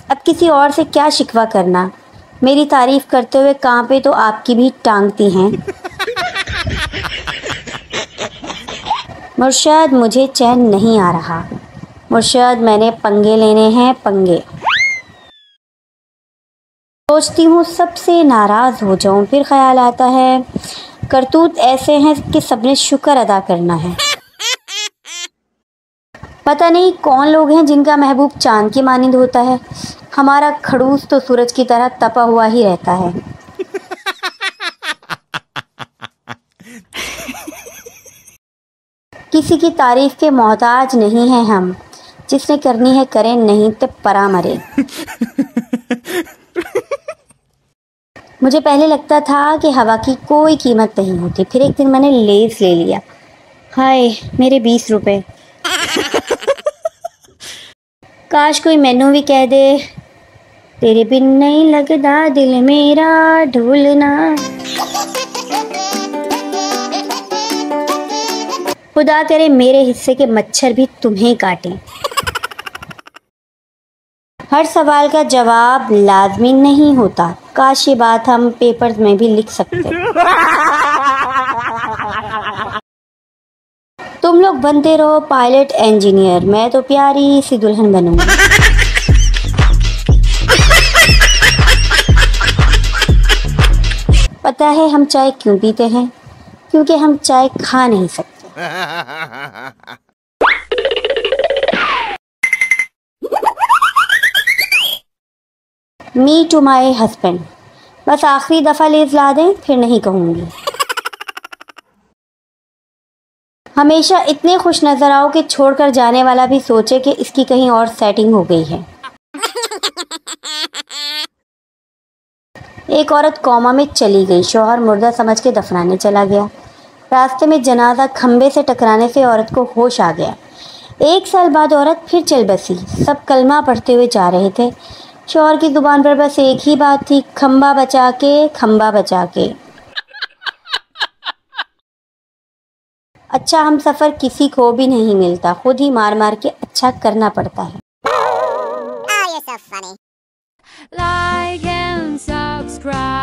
अब किसी और से क्या शिकवा करना, मेरी तारीफ करते हुए कांपे तो आपकी भी टांगती हैं। मुर्शद मुझे चैन नहीं आ रहा, मुर्शद मैंने पंगे लेने हैं पंगे। सोचती हूँ सबसे नाराज हो जाऊं, फिर ख्याल आता है करतूत ऐसे हैं कि सबने शुक्र अदा करना है। पता नहीं कौन लोग हैं जिनका महबूब चांद की मानिंद होता है, हमारा खड़ूस तो सूरज की तरह तपा हुआ ही रहता है। किसी की तारीफ के मोहताज नहीं हैं हम, जिसने करनी है करें, नहीं तो परा मरे। मुझे पहले लगता था कि हवा की कोई कीमत नहीं होती, फिर एक दिन मैंने लेस ले लिया, हाय मेरे 20 रुपए। काश कोई मैनू भी कह दे तेरे बिन नहीं लगदा दिल मेरा ढोलना। खुदा करे मेरे हिस्से के मच्छर भी तुम्हें काटें। हर सवाल का जवाब लाजमी नहीं होता, काश ये बात हम पेपर्स में भी लिख सकते। तुम लोग बनते रहो पायलट इंजीनियर, मैं तो प्यारी सी दुल्हन बनूंगी। पता है हम चाय क्यों पीते हैं? क्योंकि हम चाय खा नहीं सकते। मी टू माई हस्बैंड, बस आखिरी दफा लेज ला दें फिर नहीं कहूंगी। हमेशा इतने खुश नजर आओ कि छोड़कर जाने वाला भी सोचे कि इसकी कहीं और सेटिंग हो गई है। एक औरत कोमा में चली गई, शौहर मुर्दा समझ के दफनाने चला गया। रास्ते में जनाजा खंबे से टकराने से औरत को होश आ गया। 1 साल बाद औरत फिर चल बसी, सब कलमा पढ़ते हुए जा रहे थे। शौहर की जुबान पर बस एक ही बात थी, खंबा बचा के, खंबा बचा के। अच्छा हम सफ़र किसी को भी नहीं मिलता, खुद ही मार मार के अच्छा करना पड़ता है। Oh, you're so funny. Like and subscribe.